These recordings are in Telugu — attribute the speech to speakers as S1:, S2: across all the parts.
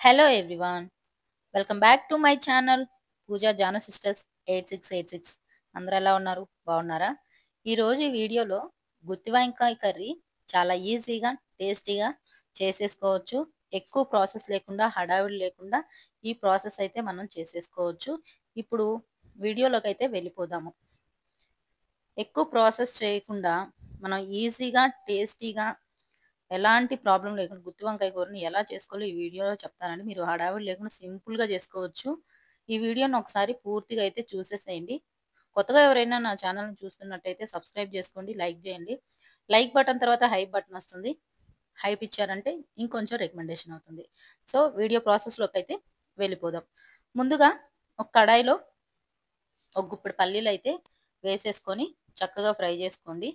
S1: Hello everyone, welcome back to my channel Pooja Janu sisters 8686. అందరూ ఎలా ఉన్నారు? బాగున్నారా? ఈరోజు ఈ వీడియోలో గుత్తి వంకాయ కర్రీ చాలా ఈజీగా టేస్టీగా చేసేసుకోవచ్చు. ఎక్కువ ప్రాసెస్ లేకుండా, హడావిడి లేకుండా ఈ ప్రాసెస్ అయితే మనం చేసేసుకోవచ్చు. ఇప్పుడు వీడియోలోకి అయితే వెళ్ళిపోదాము. ఎక్కువ ప్రాసెస్ చేయకుండా మనం ఈజీగా టేస్టీగా ఎలాంటి ప్రాబ్లం లేకుండా గుత్తి వంకాయ కూరని ఎలా చేసుకోవాలో ఈ వీడియోలో చెప్తానండి. మీరు హడావిడి లేకుండా సింపుల్‌గా చేసుకోవచ్చు. ఈ వీడియోని ఒకసారి పూర్తిగా అయితే చూసేసేయండి. కొత్తగా ఎవరైనా నా ఛానల్‌ని చూస్తున్నట్టయితే సబ్స్క్రైబ్ చేసుకోండి, లైక్ చేయండి. లైక్ బటన్ తర్వాత హైప్ బటన్ వస్తుంది. హైప్ ఇచ్చారంటే ఇంకొంచెం రికమెండేషన్ అవుతుంది. సో, వీడియో ప్రాసెస్‌లోకి అయితే వెళ్ళిపోదాం. ముందుగా ఒక కడాయిలో ఒక గుప్పెడు పల్లీలైతే వేసేసుకొని చక్కగా ఫ్రై చేసుకోండి.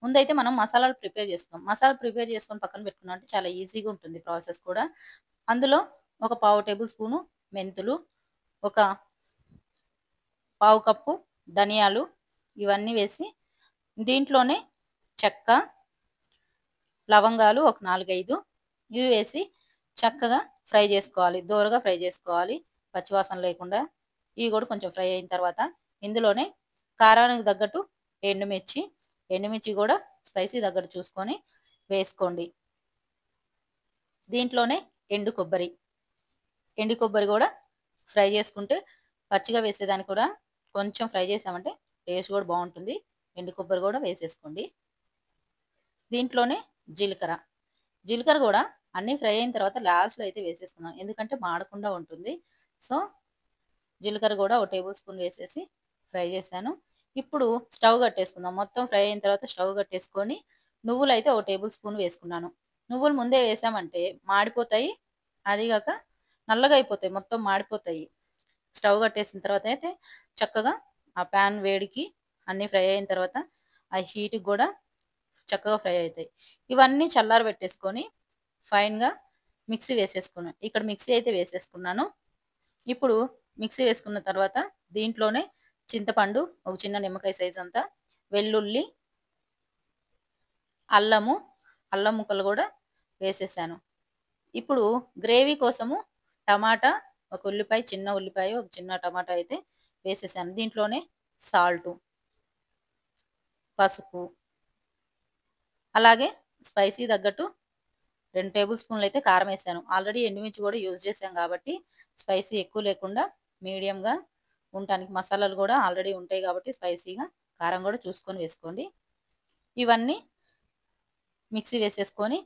S1: ముందైతే మనం మసాలాలు ప్రిపేర్ చేసుకుందాం. మసాలా ప్రిపేర్ చేసుకొని పక్కన పెట్టుకున్నాం అంటే చాలా ఈజీగా ఉంటుంది ప్రాసెస్ కూడా. అందులో ఒక పావు టేబుల్ స్పూను మెంతులు, ఒక పావు కప్పు ధనియాలు ఇవన్నీ వేసి దీంట్లోనే చెక్క, లవంగాలు ఒక 4, 5 ఇవి వేసి చక్కగా ఫ్రై చేసుకోవాలి. దోరగా ఫ్రై చేసుకోవాలి. పచ్చివాసన లేకుండా. ఇవి కూడా కొంచెం ఫ్రై అయిన తర్వాత ఇందులోనే కారానికి తగ్గట్టు ఎండుమిర్చి, ఎండుమిర్చి కూడా స్పైసీ తగ్గట్టు చూసుకొని వేసుకోండి. దీంట్లోనే ఎండు కొబ్బరి, ఎండు కొబ్బరి కూడా ఫ్రై చేసుకుంటే పచ్చిగా వేసేదాన్ని కూడా కొంచెం ఫ్రై చేసామంటే టేస్ట్ కూడా బాగుంటుంది. ఎండు కొబ్బరి కూడా వేసేసుకోండి. దీంట్లోనే జీలకర్ర, జీలకర్ర కూడా అన్నీ ఫ్రై అయిన తర్వాత లాస్ట్లో అయితే వేసేసుకుందాం, ఎందుకంటే మాడకుండా ఉంటుంది. సో జీలకర్ర కూడా ఒక టేబుల్ స్పూన్ వేసేసి ఫ్రై చేశాను. ఇప్పుడు స్టవ్ కట్టేసుకుందాం. మొత్తం ఫ్రై అయిన తర్వాత స్టవ్ కట్టేసుకొని నువ్వులు అయితే ఒక టేబుల్ స్పూన్ వేసుకున్నాను. నువ్వులు ముందే వేసామంటే మాడిపోతాయి, అదిగాక నల్లగా అయిపోతాయి, మొత్తం మాడిపోతాయి. స్టవ్ కట్టేసిన తర్వాత అయితే చక్కగా ఆ ప్యాన్ వేడికి అన్నీ ఫ్రై అయిన తర్వాత ఆ హీట్కి కూడా చక్కగా ఫ్రై అవుతాయి. ఇవన్నీ చల్లార పెట్టేసుకొని ఫైన్గా మిక్సీ వేసేసుకున్నాను. ఇక్కడ మిక్సీ అయితే వేసేసుకున్నాను. ఇప్పుడు మిక్సీ వేసుకున్న తర్వాత దీంట్లోనే చింతపండు ఒక చిన్న నిమ్మకాయ సైజ్ అంతా, వెల్లుల్లి, అల్లము, అల్లం ముక్కలు కూడా వేసేసాను. ఇప్పుడు గ్రేవీ కోసము టమాటా, ఒక ఉల్లిపాయ, చిన్న ఉల్లిపాయ, ఒక చిన్న టమాటా అయితే వేసేసాను. దీంట్లోనే సాల్టు, పసుపు, అలాగే స్పైసీ తగ్గట్టు 2 టేబుల్ స్పూన్లు అయితే కారం వేసాను. ఆల్రెడీ ఎండుమిర్చి కూడా యూజ్ చేసాం కాబట్టి స్పైసీ ఎక్కువ లేకుండా మీడియంగా ఉండటానికి మసాలాలు కూడా ఆల్రెడీ ఉంటాయి కాబట్టి స్పైసీగా కారం కూడా చూసుకొని వేసుకోండి. ఇవన్నీ మిక్సీ వేసేసుకొని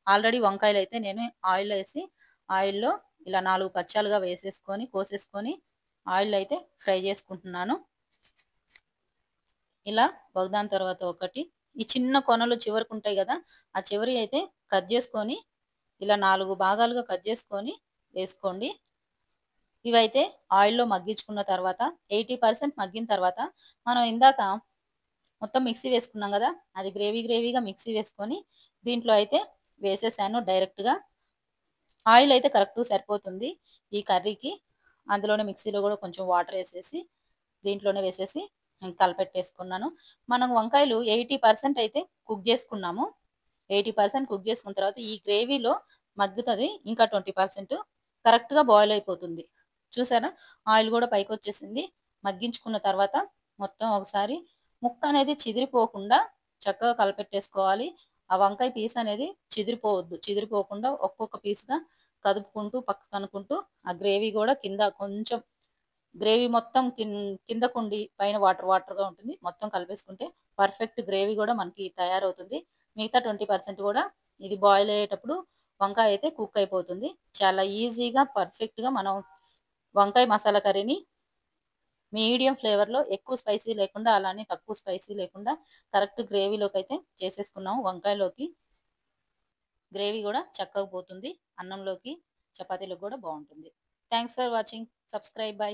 S1: ఆల్రెడీ వంకాయలు అయితే నేను ఆయిల్ వేసి ఆయిల్లో ఇలా 4 పచ్చాలుగా వేసేసుకొని కోసేసుకొని ఆయిల్ అయితే ఫ్రై చేసుకుంటున్నాను. ఇలా ఒకదాని తర్వాత ఒకటి ఈ చిన్న కొనలు చివరికి ఉంటాయి కదా, ఆ చివరి అయితే కట్ చేసుకొని ఇలా 4 భాగాలుగా కట్ చేసుకొని వేసుకోండి. ఇవైతే ఆయిల్లో మగ్గించుకున్న తర్వాత 80% మగ్గిన తర్వాత మనం ఇందాక మొత్తం మిక్సీ వేసుకున్నాం కదా, అది గ్రేవీగా మిక్సీ వేసుకొని దీంట్లో అయితే వేసేసాను డైరెక్ట్గా. ఆయిల్ అయితే కరెక్ట్గా సరిపోతుంది ఈ కర్రీకి. అందులోనే మిక్సీలో కూడా కొంచెం వాటర్ వేసేసి దీంట్లోనే వేసేసి కలిపెట్టేసుకున్నాను. మనం వంకాయలు 80% అయితే కుక్ చేసుకున్నాము. 80% కుక్ చేసుకున్న తర్వాత ఈ గ్రేవీలో మగ్గుతుంది. ఇంకా 20% కరెక్ట్గా బాయిల్ అయిపోతుంది. చూసారా, ఆయిల్ కూడా పైకి వచ్చేసింది. మగ్గించుకున్న తర్వాత మొత్తం ఒకసారి ముక్క అనేది చిదిరిపోకుండా చక్కగా కలిపెట్టేసుకోవాలి. ఆ వంకాయ పీస్ అనేది చిదిరిపోవద్దు. చిదిరిపోకుండా ఒక్కొక్క పీస్గా కదుపుకుంటూ పక్కకు అనుకుంటూ ఆ గ్రేవీ కూడా కింద కొంచెం గ్రేవీ మొత్తం కిందకుండి పైన వాటర్ వాటర్గా ఉంటుంది. మొత్తం కలిపేసుకుంటే పర్ఫెక్ట్ గ్రేవీ కూడా మనకి తయారవుతుంది. మిగతా 20% కూడా ఇది బాయిల్ అయ్యేటప్పుడు వంకాయ అయితే కుక్ అయిపోతుంది. చాలా ఈజీగా పర్ఫెక్ట్గా మనం వంకాయ మసాలా కర్రీని మీడియం ఫ్లేవర్లో, ఎక్కువ స్పైసీ లేకుండా అలానే తక్కువ స్పైసీ లేకుండా కరెక్ట్ గ్రేవీలోకి అయితే చేసేసుకున్నాము. వంకాయలోకి గ్రేవీ కూడా చక్కగా పోతుంది. అన్నంలోకి చపాతీలోకి కూడా బాగుంటుంది. Thanks for watching. Subscribe. By.